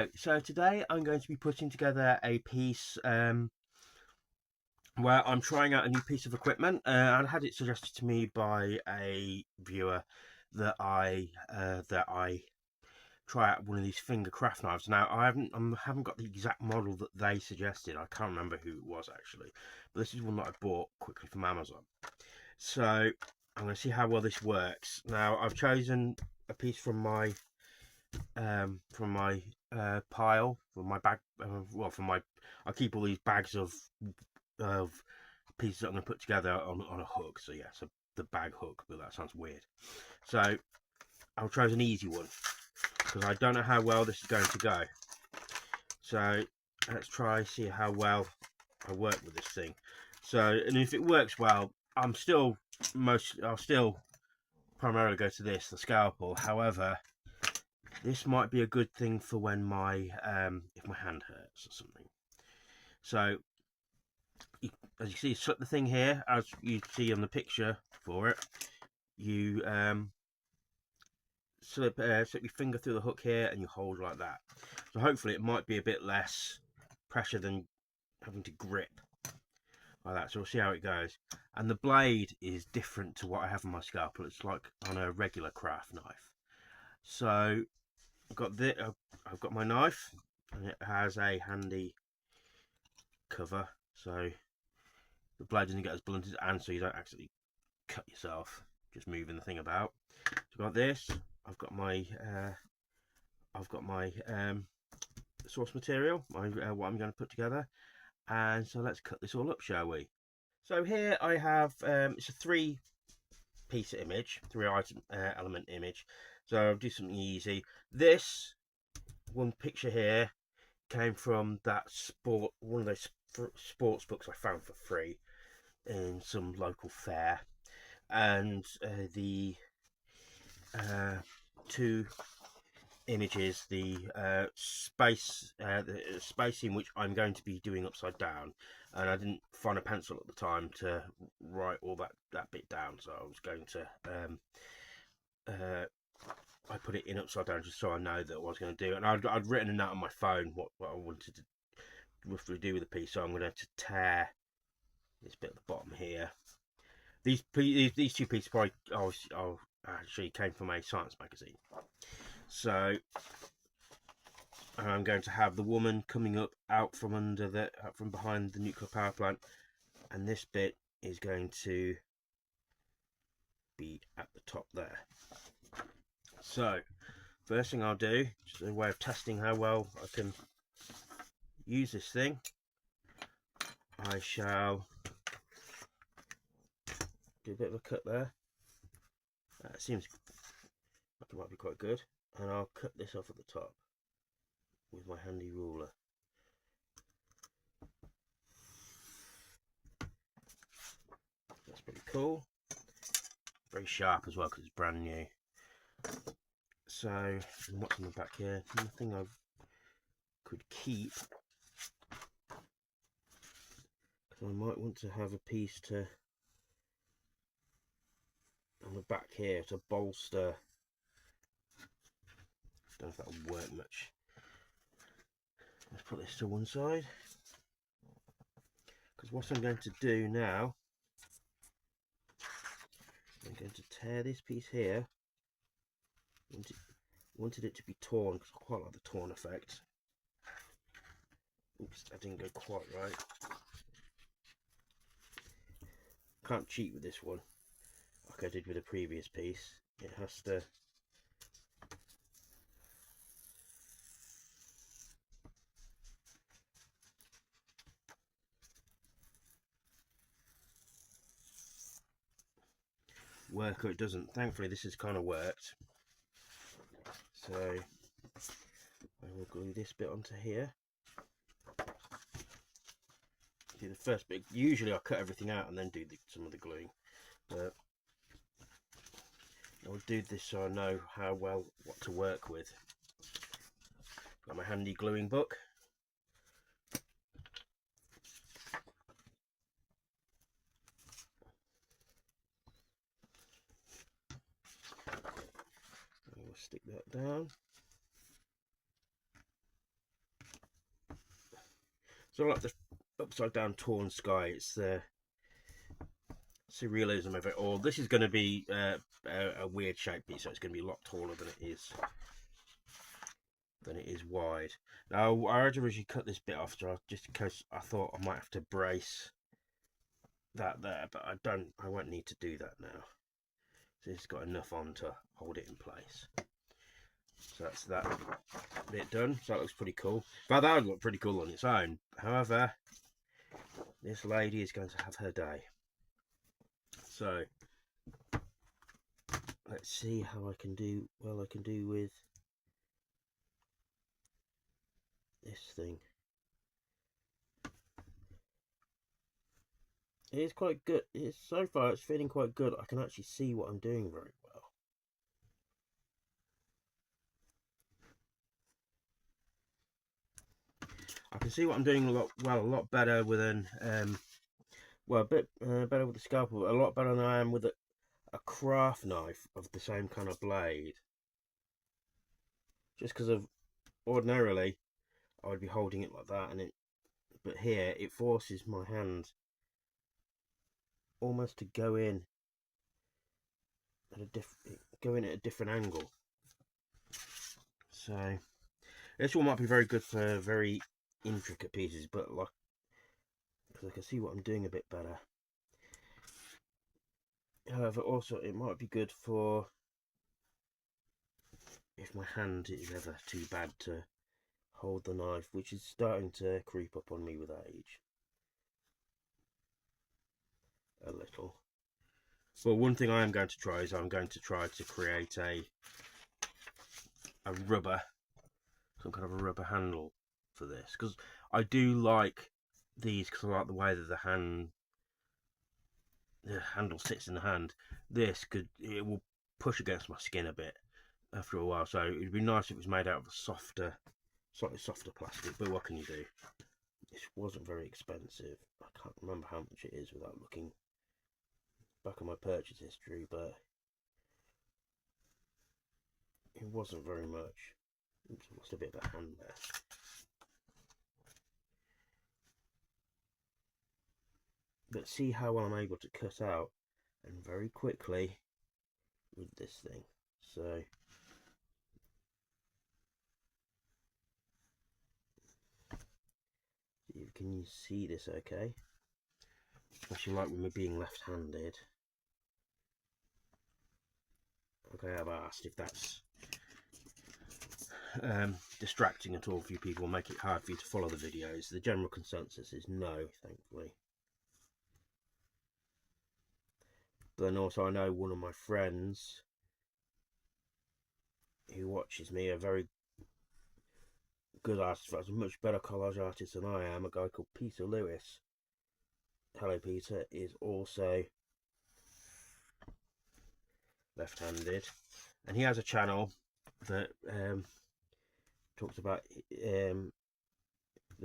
Hello, so today I'm going to be putting together a piece where I'm trying out a new piece of equipment. I had it suggested to me by a viewer that I try out one of these finger craft knives. Now I haven't got the exact model that they suggested. I can't remember who it was actually, but this is one that I bought quickly from Amazon. So I'm going to see how well this works. Now I've chosen a piece from my pile, from my bag. Well, from my, I keep all these bags of pieces that I'm going to put together on a hook. So yeah, so the bag hook, but that sounds weird. So I'll choose an easy one because I don't know how well this is going to go. So let's try see how well I work with this thing. So, and if it works well, I'll still primarily go to this, the scalpel. However, this might be a good thing for when my if my hand hurts or something. So as you see, you slip the thing here, as you see on the picture for it. You slip your finger through the hook here, and you hold like that. So hopefully, it might be a bit less pressure than having to grip like that. So we'll see how it goes. And the blade is different to what I have on my scalpel. It's like on a regular craft knife. So I've got my knife, and it has a handy cover, so the blade doesn't get as blunted, and so you don't actually cut yourself just moving the thing about. So I've got this. I've got my source material, what I'm going to put together, and so let's cut this all up, shall we? So here I have it's a three item element image. So I'll do something easy. This one picture here came from one of those sports books I found for free in some local fair, and the two images, the space in which I'm going to be doing upside down, and I didn't find a pencil at the time to write all that bit down, so I was going to I put it in upside down just so I know that what I was going to do. And I'd written a note on my phone what I wanted to roughly do with the piece. So I'm going to have to tear this bit at the bottom here. These two pieces probably actually came from a science magazine. So I'm going to have the woman coming out from behind the nuclear power plant, and this bit is going to be at the top there. So first thing I'll do, just a way of testing how well I can use this thing, I shall do a bit of a cut there. That seems like it might be quite good, and I'll cut this off at the top with my handy ruler. That's pretty cool. Very sharp as well because it's brand new. So, what's on the back here? Nothing I could keep, because I might want to have a piece on the back here to bolster. Don't know if that will work much. Let's put this to one side, because what I'm going to do now, I'm going to tear this piece here. Wanted it to be torn because I quite like the torn effect. Oops, that didn't go quite right. Can't cheat with this one like I did with the previous piece. It has to work or it doesn't. Thankfully this has kind of worked. So I will glue this bit onto here. See, the first bit, usually I cut everything out and then do some of the gluing, but I'll do this so I know what to work with. Got my handy gluing book. We'll stick that down. So I like the upside down torn sky. It's the surrealism of it all. This is going to be a weird shaped piece, so it's going to be a lot taller than it is wide. Now I originally cut this bit off just because I thought I might have to brace that there, but I won't need to do that now. So it's got enough on to hold it in place. So that's that bit done. So that looks pretty cool. But that would look pretty cool on its own. However, this lady is going to have her day. So let's see how I can do with this thing. It is quite good. So far it's feeling quite good. I can actually see what I'm doing very well. I can see what I'm doing a lot better with a bit better with the scalpel, a lot better than I am with a craft knife of the same kind of blade. Just because of ordinarily I would be holding it like that, but here it forces my hand almost to go in at a different angle. So this one might be very good for very intricate pieces, but like, because I can see what I'm doing a bit better. However, also it might be good for if my hand is ever too bad to hold the knife, which is starting to creep up on me with age a little. But one thing I am going to try is I'm going to try to create a rubber, some kind of a rubber handle for this, because I do like these, because I like the way that the handle sits in the hand. It will push against my skin a bit after a while, so it'd be nice if it was made out of a slightly softer plastic. But what can you do? This wasn't very expensive. I can't remember how much it is without looking back on my purchase history, but it wasn't very much. Oops, I lost a bit of a hand there. But see how well I'm able to cut out, and very quickly with this thing. So can you see this okay? Especially like with me being left-handed. Okay, I've asked if that's distracting at all for you people, make it hard for you to follow the videos. The general consensus is no, thankfully. But then also I know one of my friends who watches me, a very good artist, a much better collage artist than I am, a guy called Peter Lewis. Hello Peter, is also left-handed, and he has a channel that talks about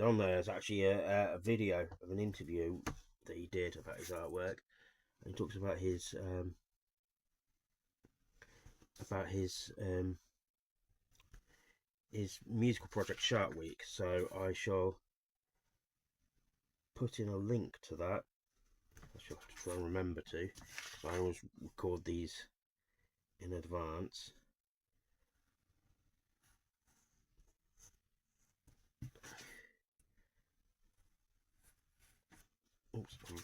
on there is actually a video of an interview that he did about his artwork, and he talks about his musical project Shark Week. So I shall put in a link to that. I shall have to try and remember to. So I always record these in advance. Oops, I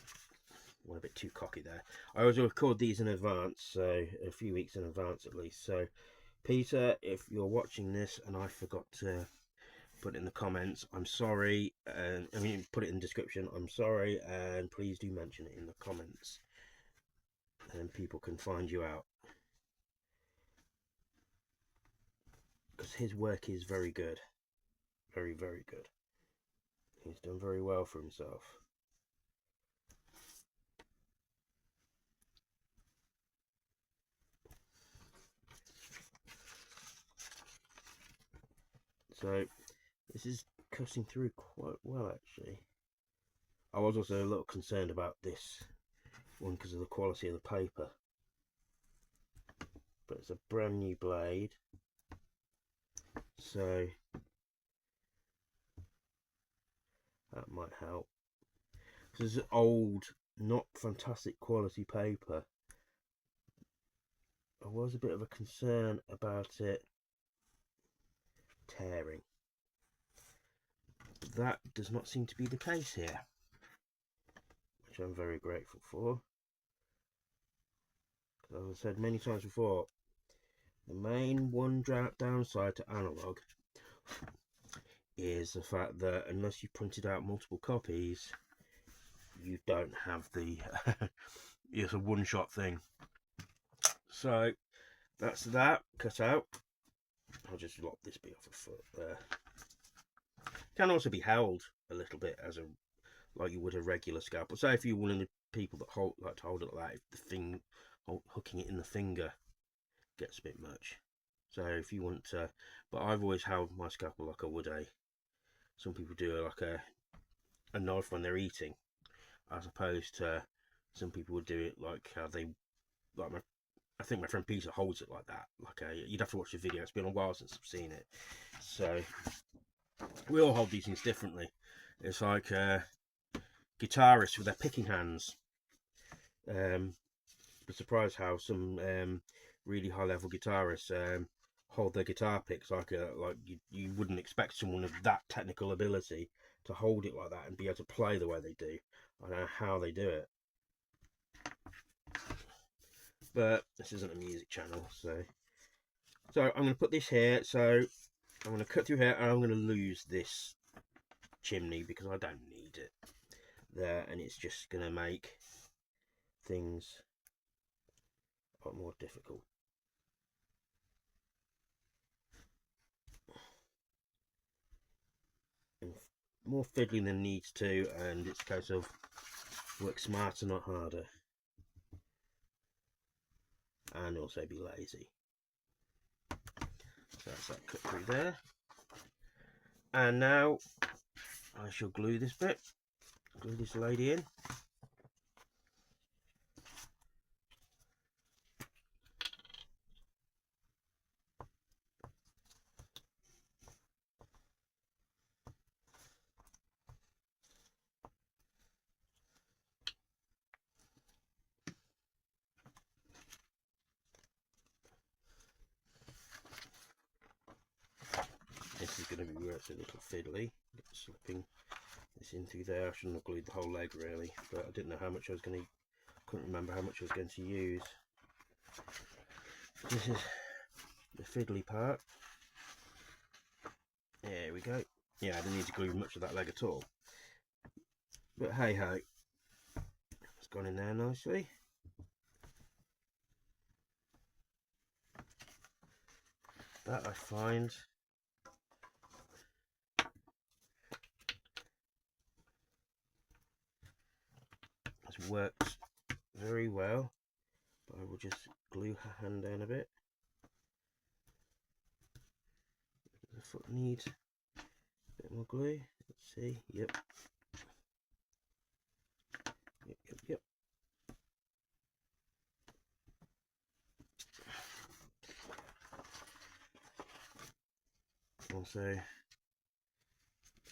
went a bit too cocky there. I always record these in advance, so a few weeks in advance at least. So Peter, if you're watching this and I forgot to put it in the comments, I'm sorry, and I mean put it in the description, I'm sorry, and please do mention it in the comments and people can find you out, because his work is very good, very good. He's done very well for himself. So this is cutting through quite well actually. I was also a little concerned about this one because of the quality of the paper, but it's a brand new blade, so That might help. This is old, not fantastic quality paper. I was a bit of a concern about it tearing. But that does not seem to be the case here, which I'm very grateful for. Because as I said many times before, the main downside to Analogue is the fact that unless you printed out multiple copies, you don't have the it's a one-shot thing. So that's that cut out. I'll just lop this bit off a foot there. Can also be held a little bit as a like you would a regular scalpel. So if you're one of the people that like to hold it like that, if the thing hooking it in the finger gets a bit much. So if you want to, but I've always held my scalpel like I would some people do like a knife when they're eating, as opposed to some people would do it like how they like I think my friend Peter holds it like that. Like you'd have to watch the video. It's been a while since I've seen it. So we all hold these things differently. It's like guitarists with their picking hands. I'm surprised how some really high-level guitarists hold their guitar picks like you wouldn't expect someone of that technical ability to hold it like that and be able to play the way they do. I don't know how they do it. But this isn't a music channel, so I'm going to put this here. So I'm going to cut through here, and I'm going to lose this chimney because I don't need it there, and it's just going to make things a lot more difficult. And more fiddling than needs to, and it's a case of work smarter, not harder. And also be lazy. So that's that cut through there. And now I shall glue this bit, glue this lady in. This is going to be where it's a little fiddly, slipping this in through there. I shouldn't have glued the whole leg really, but I didn't know how much I was going to, couldn't remember how much I was going to use. This is the fiddly part. There we go. Yeah, I didn't need to glue much of that leg at all. But hey ho, it's gone in there nicely. That I find has worked very well, but I will just glue her hand down a bit. The foot needs a bit more glue. Let's see. Yep. Yep. Also,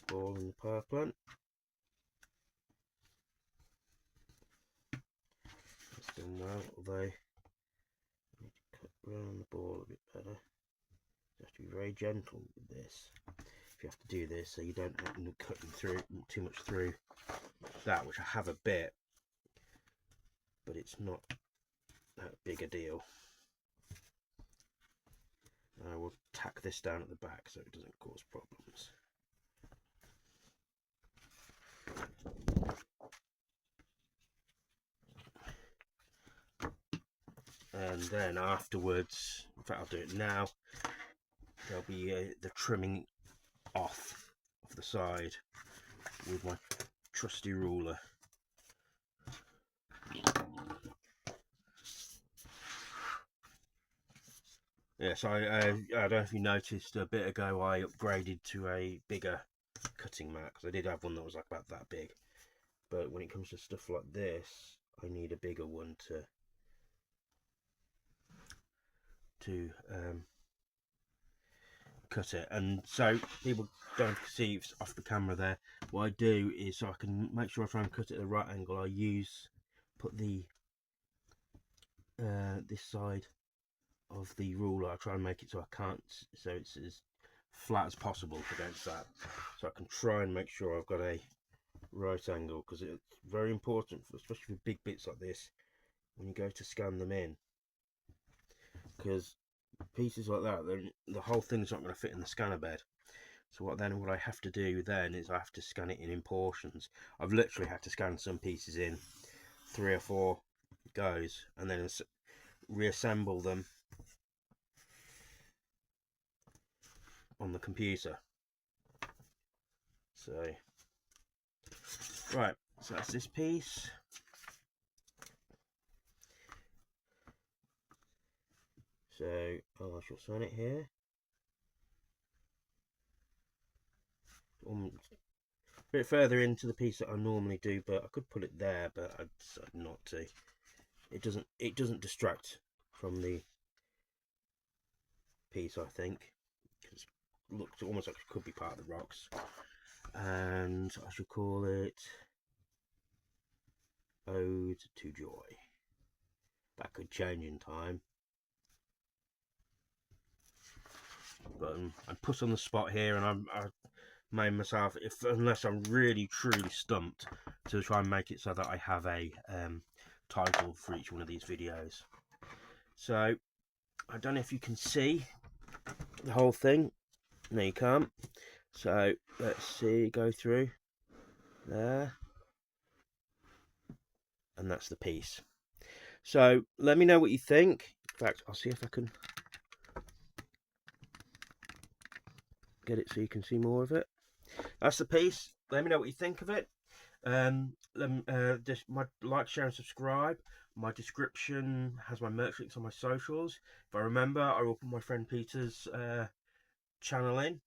ball in the power plant. It's done well, although I need to cut around the ball a bit better. You have to be very gentle with this. If you have to do this, so you don't end up cutting through too much through that, which I have a bit, but it's not that big a deal. I will tack this down at the back so it doesn't cause problems. And then afterwards, in fact I'll do it now, there'll be the trimming off of the side with my trusty ruler. Yes, I don't know if you noticed a bit ago I upgraded to a bigger cutting mat, because I did have one that was like about that big, but when it comes to stuff like this I need a bigger one to cut it. And so people don't see it's off the camera there. What I do is, so I can make sure I try and cut it at the right angle, I put the this side of the ruler, I try and make it so I can't, so it's as flat as possible against that, so I can try and make sure I've got a right angle, because it's very important, especially for big bits like this, when you go to scan them in, because pieces like that, the whole thing's not going to fit in the scanner bed. So what I have to do then is I have to scan it in portions. I've literally had to scan some pieces in 3 or 4 goes, and then reassemble them on the computer. So right, so that's this piece. So I shall sign it here. A bit further into the piece that I normally do, but I could put it there, but I decided not to. It doesn't distract from the piece, I think. It looks almost like it could be part of the rocks. And I shall call it Ode to Joy. That could change in time. But I'm put on the spot here, and I made myself, unless I'm really truly stumped, to try and make it so that I have a title for each one of these videos. So I don't know if you can see the whole thing. No, you can't. So let's see, go through there, and that's the piece. So let me know what you think. In fact, I'll see if I can get it so you can see more of it. That's the piece. Let me know what you think of it. Just like, share and subscribe. My description has my merch links on my socials. If I remember, I will put my friend Peter's channel in,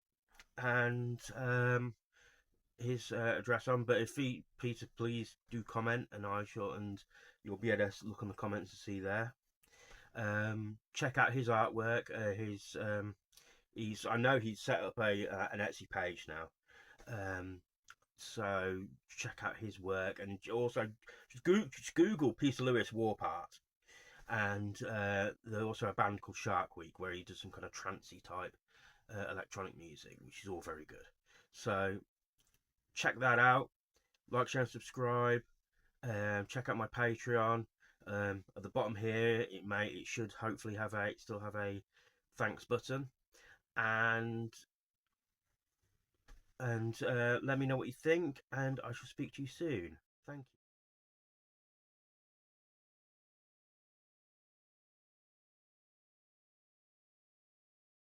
and his address on. But if Peter, please do comment, and you'll be able to look on the comments to see there. Check out his artwork. I know he's set up an Etsy page now. So check out his work, and also just Google Peter Lewis Warpart. And there's also a band called Shark Week, where he does some kind of trancey type electronic music, which is all very good. So check that out. Like, share, and subscribe. Check out my Patreon. At the bottom here, it should hopefully still have a thanks button. And let me know what you think, and I shall speak to you soon. Thank you.